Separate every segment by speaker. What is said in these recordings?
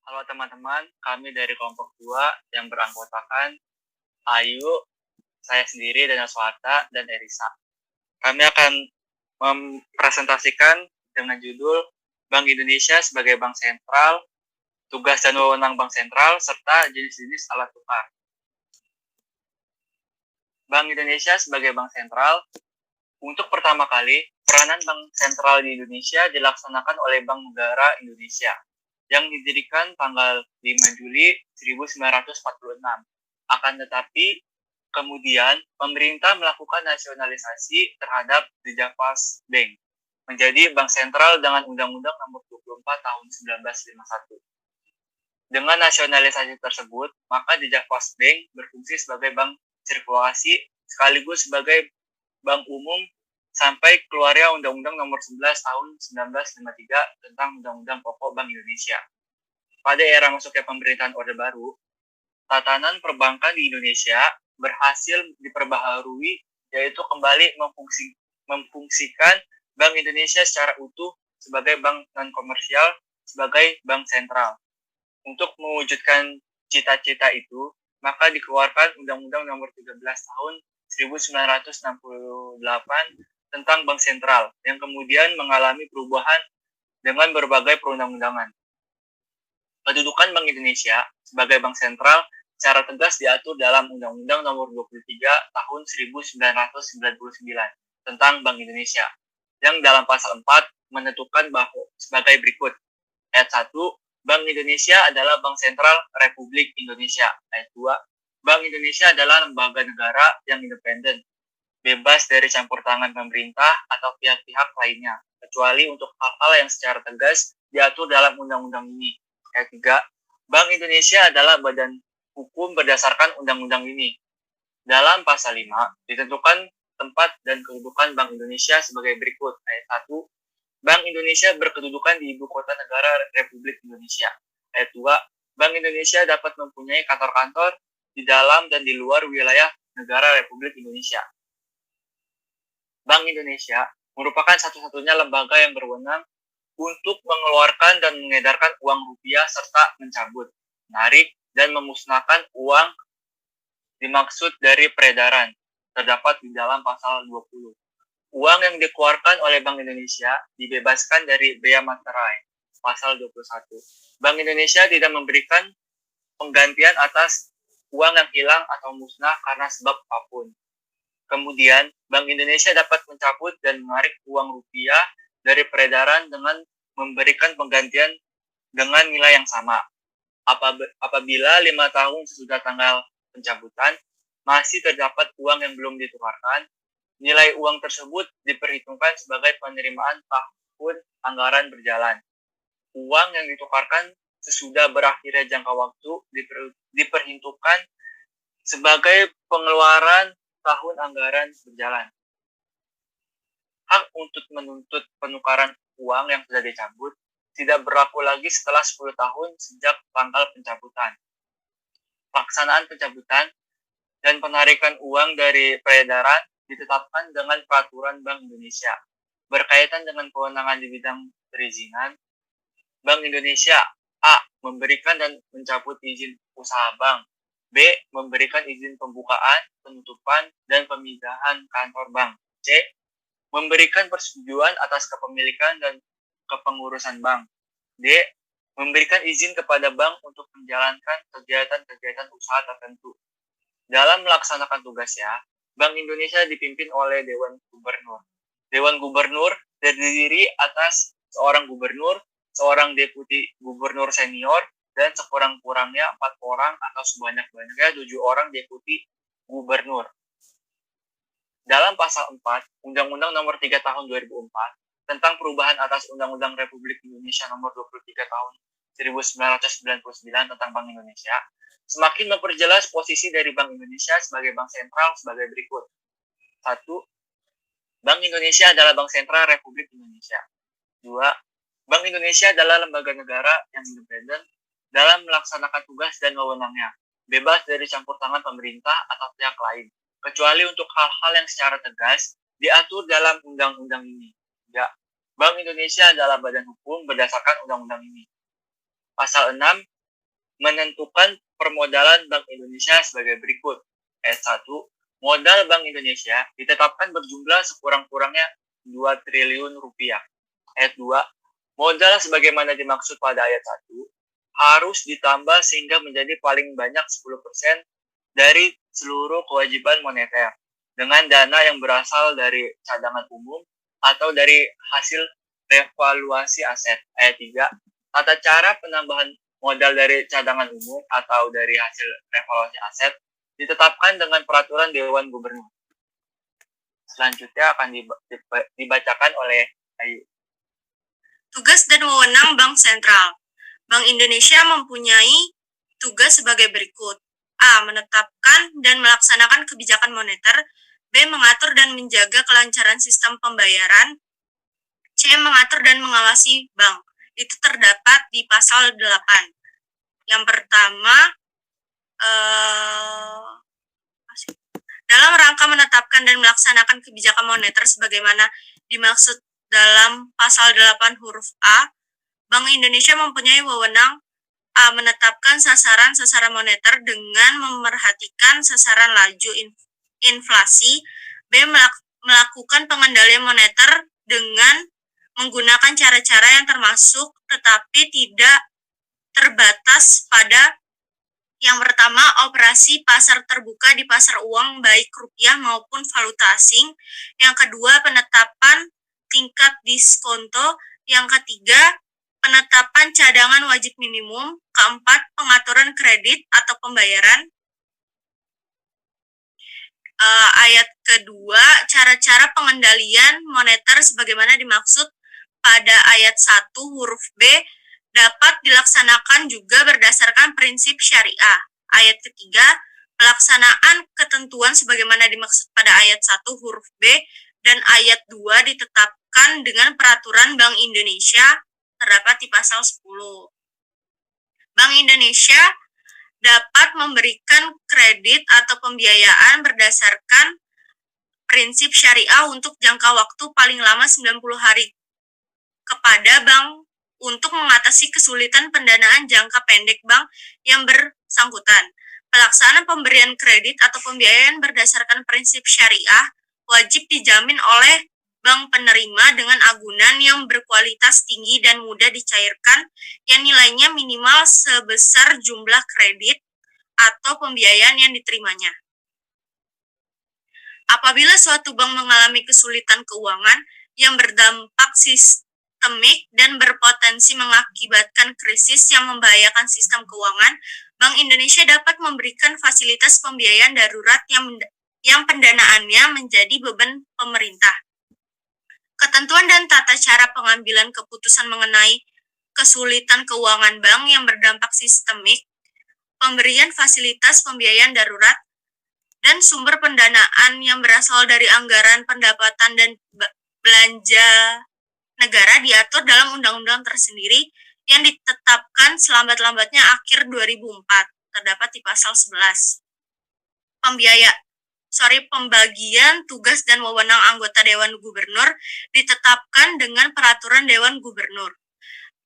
Speaker 1: Halo teman-teman, kami dari kelompok 2 yang beranggotakan Ayu, saya sendiri, Dana Suharta, dan Erisa. Kami akan mempresentasikan dengan judul Bank Indonesia sebagai Bank Sentral, tugas dan wewenang Bank Sentral, serta jenis-jenis alat tukar. Bank Indonesia sebagai Bank Sentral, untuk pertama kali, peranan Bank Sentral di Indonesia dilaksanakan oleh Bank Negara Indonesia yang didirikan tanggal 5 Juli 1946. Akan tetapi, kemudian pemerintah melakukan nasionalisasi terhadap The Javas Bank menjadi bank sentral dengan Undang-Undang Nomor 24 Tahun 1951. Dengan nasionalisasi tersebut, maka The Javas Bank berfungsi sebagai bank sirkulasi sekaligus sebagai bank umum sampai keluarnya Undang-Undang Nomor 11 Tahun 1953 tentang Undang-Undang Pokok Bank Indonesia. Pada era masuknya pemerintahan Orde Baru, tatanan perbankan di Indonesia berhasil diperbaharui, yaitu kembali memfungsikan Bank Indonesia secara utuh sebagai bank non-komersial, sebagai bank sentral. Untuk mewujudkan cita-cita itu, maka dikeluarkan Undang-Undang Nomor 13 Tahun 1968 tentang Bank Sentral, yang kemudian mengalami perubahan dengan berbagai perundang-undangan. Kedudukan Bank Indonesia sebagai bank sentral secara tegas diatur dalam Undang-Undang Nomor 23 Tahun 1999 tentang Bank Indonesia, yang dalam pasal 4 menentukan bahwa sebagai berikut. Ayat 1, Bank Indonesia adalah Bank Sentral Republik Indonesia. Ayat 2, Bank Indonesia adalah lembaga negara yang independen, bebas dari campur tangan pemerintah atau pihak-pihak lainnya, kecuali untuk hal-hal yang secara tegas diatur dalam undang-undang ini. Ayat 3, Bank Indonesia adalah badan hukum berdasarkan undang-undang ini. Dalam pasal 5, ditentukan tempat dan kedudukan Bank Indonesia sebagai berikut. Ayat 1, Bank Indonesia berkedudukan di Ibu Kota Negara Republik Indonesia. Ayat 2, Bank Indonesia dapat mempunyai kantor-kantor di dalam dan di luar wilayah negara Republik Indonesia. Bank Indonesia merupakan satu-satunya lembaga yang berwenang untuk mengeluarkan dan mengedarkan uang rupiah serta mencabut, menarik, dan memusnahkan uang dimaksud dari peredaran, terdapat di dalam pasal 20. Uang yang dikeluarkan oleh Bank Indonesia dibebaskan dari bea materai, pasal 21. Bank Indonesia tidak memberikan penggantian atas uang yang hilang atau musnah karena sebab apapun. Kemudian, Bank Indonesia dapat mencabut dan menarik uang rupiah dari peredaran dengan memberikan penggantian dengan nilai yang sama. Apabila 5 tahun sesudah tanggal pencabutan masih terdapat uang yang belum ditukarkan, nilai uang tersebut diperhitungkan sebagai penerimaan tahun anggaran berjalan. Uang yang ditukarkan sesudah berakhirnya jangka waktu diperhitungkan sebagai pengeluaran tahun anggaran berjalan. Hak untuk menuntut penukaran uang yang sudah dicabut tidak berlaku lagi setelah 10 tahun sejak tanggal pencabutan. Pelaksanaan pencabutan dan penarikan uang dari peredaran ditetapkan dengan peraturan Bank Indonesia. Berkaitan dengan kewenangan di bidang perizinan, Bank Indonesia A. Memberikan dan mencabut izin usaha bank. B. Memberikan izin pembukaan, penutupan, dan pemindahan kantor bank. C. Memberikan persetujuan atas kepemilikan dan kepengurusan bank. D. Memberikan izin kepada bank untuk menjalankan kegiatan-kegiatan usaha tertentu. Dalam melaksanakan tugasnya, Bank Indonesia dipimpin oleh Dewan Gubernur. Dewan Gubernur terdiri atas seorang gubernur, seorang deputi gubernur senior, dan sekurang-kurangnya 4 orang atau sebanyak-banyaknya 7 orang deputi gubernur. Dalam pasal 4, Undang-Undang Nomor 3 Tahun 2004 tentang perubahan atas Undang-Undang Republik Indonesia Nomor 23 Tahun 1999 tentang Bank Indonesia, semakin memperjelas posisi dari Bank Indonesia sebagai bank sentral sebagai berikut. 1. Bank Indonesia adalah Bank Sentral Republik Indonesia. 2. Bank Indonesia adalah lembaga negara yang independen dalam melaksanakan tugas dan wewenangnya, bebas dari campur tangan pemerintah atau pihak lain, kecuali untuk hal-hal yang secara tegas diatur dalam undang-undang ini. 3. Bank Indonesia adalah badan hukum berdasarkan undang-undang ini. Pasal 6 menentukan permodalan Bank Indonesia sebagai berikut. Ayat 1. Modal Bank Indonesia ditetapkan berjumlah sekurang-kurangnya 2 triliun rupiah. Ayat 2. Modal sebagaimana dimaksud pada ayat 1 harus ditambah sehingga menjadi paling banyak 10% dari seluruh kewajiban moneter dengan dana yang berasal dari cadangan umum atau dari hasil revaluasi aset. Ayat 3. Tata cara penambahan modal dari cadangan umum atau dari hasil revaluasi aset ditetapkan dengan peraturan Dewan Gubernur. Selanjutnya akan dibacakan oleh Ayu.
Speaker 2: Tugas dan wewenang Bank Sentral. Bank Indonesia mempunyai tugas sebagai berikut. A. Menetapkan dan melaksanakan kebijakan moneter. B. Mengatur dan menjaga kelancaran sistem pembayaran. C. Mengatur dan mengawasi bank. Itu terdapat di pasal 8. Yang pertama, dalam rangka menetapkan dan melaksanakan kebijakan moneter sebagaimana dimaksud dalam pasal 8 huruf A, Bank Indonesia mempunyai wewenang A. Menetapkan sasaran-sasaran moneter dengan memerhatikan sasaran laju inflasi. B. Melakukan pengendalian moneter dengan menggunakan cara-cara yang termasuk tetapi tidak terbatas pada yang pertama, operasi pasar terbuka di pasar uang baik rupiah maupun valuta asing. Yang kedua, penetapan tingkat diskonto. Yang ketiga, penetapan cadangan wajib minimum. Keempat, pengaturan kredit atau pembayaran. Ayat kedua, cara-cara pengendalian moneter sebagaimana dimaksud pada ayat 1 huruf B dapat dilaksanakan juga berdasarkan prinsip syariah. Ayat ketiga, pelaksanaan ketentuan sebagaimana dimaksud pada ayat 1 huruf B dan ayat 2 ditetapkan dengan peraturan Bank Indonesia terdapat di pasal 10. Bank Indonesia dapat memberikan kredit atau pembiayaan berdasarkan prinsip syariah untuk jangka waktu paling lama 90 hari kepada bank untuk mengatasi kesulitan pendanaan jangka pendek bank yang bersangkutan. Pelaksanaan pemberian kredit atau pembiayaan berdasarkan prinsip syariah wajib dijamin oleh bank penerima dengan agunan yang berkualitas tinggi dan mudah dicairkan yang nilainya minimal sebesar jumlah kredit atau pembiayaan yang diterimanya. Apabila suatu bank mengalami kesulitan keuangan yang berdampak sistemik dan berpotensi mengakibatkan krisis yang membahayakan sistem keuangan, Bank Indonesia dapat memberikan fasilitas pembiayaan darurat yang pendanaannya menjadi beban pemerintah. Ketentuan dan tata cara pengambilan keputusan mengenai kesulitan keuangan bank yang berdampak sistemik, pemberian fasilitas pembiayaan darurat, dan sumber pendanaan yang berasal dari anggaran pendapatan dan belanja negara diatur dalam undang-undang tersendiri yang ditetapkan selambat-lambatnya akhir 2004, terdapat di pasal 11. Pembagian tugas dan wewenang anggota Dewan Gubernur ditetapkan dengan peraturan Dewan Gubernur.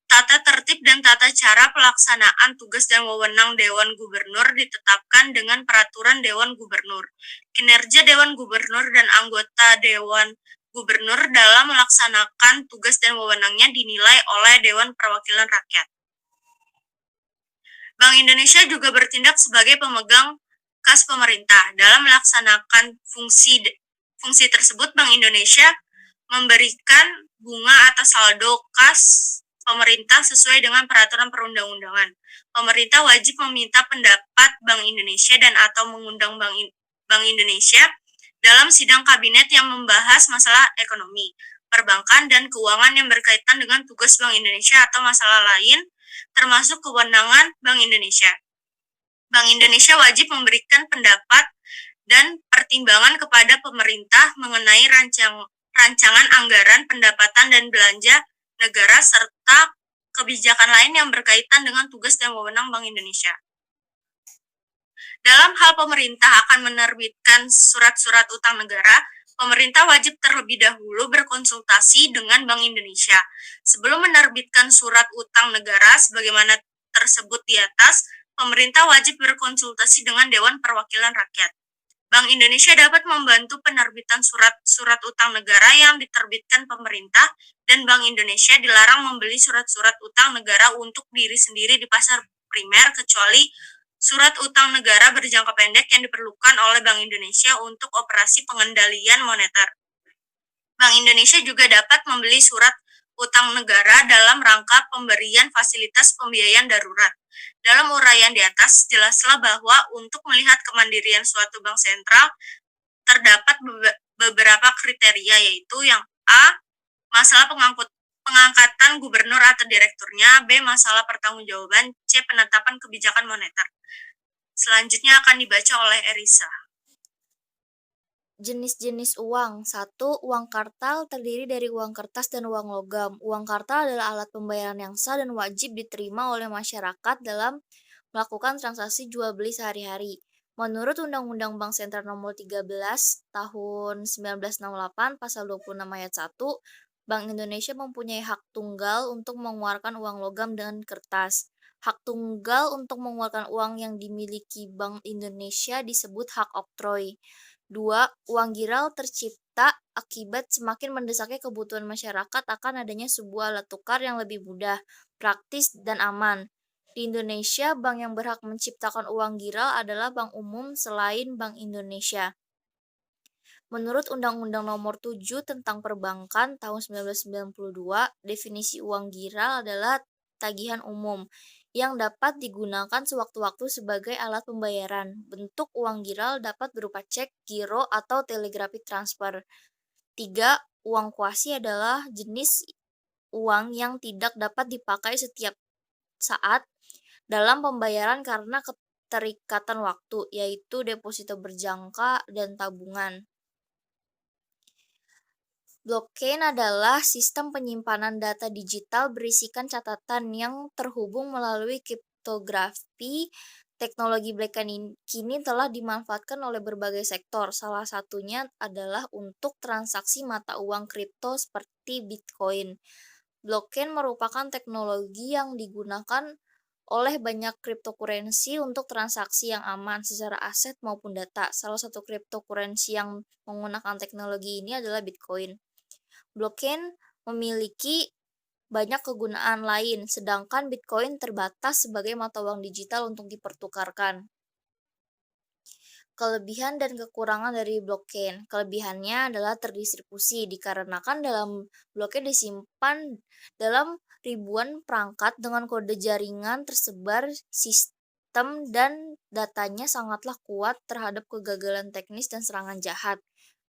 Speaker 2: Tata tertib dan tata cara pelaksanaan tugas dan wewenang Dewan Gubernur ditetapkan dengan peraturan Dewan Gubernur. Kinerja Dewan Gubernur dan anggota Dewan Gubernur dalam melaksanakan tugas dan wewenangnya dinilai oleh Dewan Perwakilan Rakyat. Bank Indonesia juga bertindak sebagai pemegang kas pemerintah. Dalam melaksanakan fungsi tersebut, Bank Indonesia memberikan bunga atau saldo kas pemerintah sesuai dengan peraturan perundang-undangan. Pemerintah wajib meminta pendapat Bank Indonesia dan atau mengundang Bank Indonesia dalam sidang kabinet yang membahas masalah ekonomi, perbankan, dan keuangan yang berkaitan dengan tugas Bank Indonesia atau masalah lain, termasuk kewenangan Bank Indonesia. Bank Indonesia wajib memberikan pendapat dan pertimbangan kepada pemerintah mengenai rancangan anggaran, pendapatan, dan belanja negara, serta kebijakan lain yang berkaitan dengan tugas dan wewenang Bank Indonesia. Dalam hal pemerintah akan menerbitkan surat-surat utang negara, pemerintah wajib terlebih dahulu berkonsultasi dengan Bank Indonesia. Sebelum menerbitkan surat utang negara sebagaimana tersebut di atas, pemerintah wajib berkonsultasi dengan Dewan Perwakilan Rakyat. Bank Indonesia dapat membantu penerbitan surat utang negara yang diterbitkan pemerintah, dan Bank Indonesia dilarang membeli surat-surat utang negara untuk diri sendiri di pasar primer kecuali surat utang negara berjangka pendek yang diperlukan oleh Bank Indonesia untuk operasi pengendalian moneter. Bank Indonesia juga dapat membeli surat utang negara dalam rangka pemberian fasilitas pembiayaan darurat. Dalam uraian di atas, jelaslah bahwa untuk melihat kemandirian suatu bank sentral, terdapat beberapa kriteria, yaitu yang A, masalah pengangkatan gubernur atau direkturnya, B, masalah pertanggungjawaban, C, penetapan kebijakan moneter. Selanjutnya akan dibaca oleh Erisa.
Speaker 3: Jenis-jenis uang. 1. Uang kartal terdiri dari uang kertas dan uang logam. Uang kartal adalah alat pembayaran yang sah dan wajib diterima oleh masyarakat dalam melakukan transaksi jual beli sehari-hari. Menurut Undang-Undang Bank Sentral Nomor 13 Tahun 1968 Pasal 26 Ayat 1, Bank Indonesia mempunyai hak tunggal untuk mengeluarkan uang logam dan kertas. Hak tunggal untuk mengeluarkan uang yang dimiliki Bank Indonesia disebut hak oktroy. 2. Uang giral tercipta akibat semakin mendesaknya kebutuhan masyarakat akan adanya sebuah alat tukar yang lebih mudah, praktis, dan aman. Di Indonesia, bank yang berhak menciptakan uang giral adalah bank umum selain Bank Indonesia. Menurut Undang-Undang Nomor 7 tentang Perbankan tahun 1992, definisi uang giral adalah tagihan umum yang dapat digunakan sewaktu-waktu sebagai alat pembayaran. Bentuk uang giral dapat berupa cek, giro, atau telegraphic transfer. 3. Uang kuasi adalah jenis uang yang tidak dapat dipakai setiap saat dalam pembayaran karena keterikatan waktu, yaitu deposito berjangka dan tabungan. Blockchain adalah sistem penyimpanan data digital berisikan catatan yang terhubung melalui kriptografi. Teknologi blockchain kini telah dimanfaatkan oleh berbagai sektor. Salah satunya adalah untuk transaksi mata uang kripto seperti Bitcoin. Blockchain merupakan teknologi yang digunakan oleh banyak cryptocurrency untuk transaksi yang aman secara aset maupun data. Salah satu cryptocurrency yang menggunakan teknologi ini adalah Bitcoin. Blockchain memiliki banyak kegunaan lain, sedangkan Bitcoin terbatas sebagai mata uang digital untuk dipertukarkan. Kelebihan dan kekurangan dari blockchain. Kelebihannya adalah terdistribusi, dikarenakan dalam blockchain disimpan dalam ribuan perangkat dengan kode jaringan tersebar sistem dan datanya sangatlah kuat terhadap kegagalan teknis dan serangan jahat.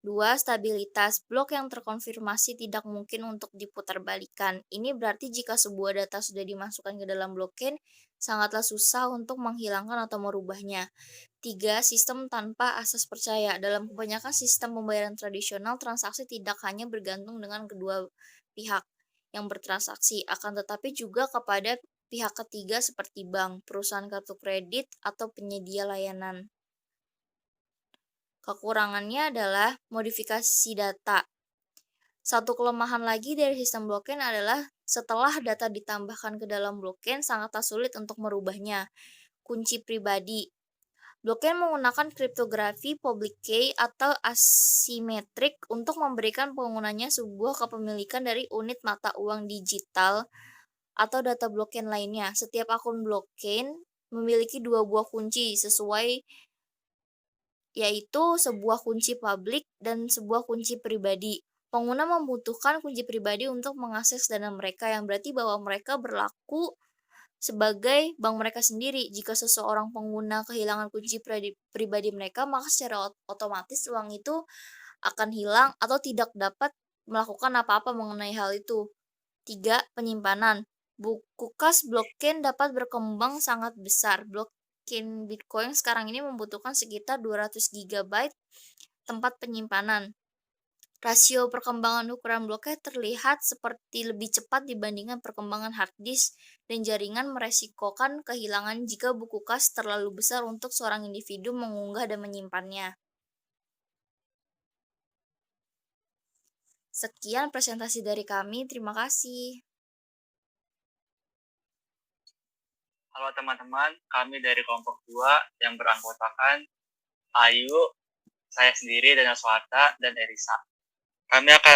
Speaker 3: 2. Stabilitas. Blok yang terkonfirmasi tidak mungkin untuk diputarbalikan. Ini berarti jika sebuah data sudah dimasukkan ke dalam blockchain, sangatlah susah untuk menghilangkan atau merubahnya. 3. Sistem tanpa asas percaya. Dalam kebanyakan sistem pembayaran tradisional, transaksi tidak hanya bergantung dengan kedua pihak yang bertransaksi, akan tetapi juga kepada pihak ketiga seperti bank, perusahaan kartu kredit, atau penyedia layanan. Kekurangannya adalah modifikasi data. Satu kelemahan lagi dari sistem blockchain adalah setelah data ditambahkan ke dalam blockchain, sangatlah sulit untuk merubahnya. Kunci pribadi. Blockchain menggunakan kriptografi public key atau asimetrik untuk memberikan penggunanya sebuah kepemilikan dari unit mata uang digital atau data blockchain lainnya. Setiap akun blockchain memiliki dua buah kunci sesuai, yaitu sebuah kunci publik dan sebuah kunci pribadi. Pengguna membutuhkan kunci pribadi untuk mengakses dana mereka, yang berarti bahwa mereka berlaku sebagai bank mereka sendiri. Jika seseorang pengguna kehilangan kunci pribadi mereka, maka secara otomatis uang itu akan hilang atau tidak dapat melakukan apa-apa mengenai hal itu. 3. Penyimpanan. Buku kas blockchain dapat berkembang sangat besar. Blockchain Bitcoin sekarang ini membutuhkan sekitar 200 GB tempat penyimpanan. Rasio perkembangan ukuran blockchain terlihat seperti lebih cepat dibandingkan perkembangan hard disk, dan jaringan meresikokan kehilangan jika buku kas terlalu besar untuk seorang individu mengunggah dan menyimpannya. Sekian presentasi dari kami, terima kasih.
Speaker 1: Halo teman-teman, kami dari kelompok 2 yang beranggotakan Ayu, saya sendiri, Daniel Suharta, dan Erisa. Kami akan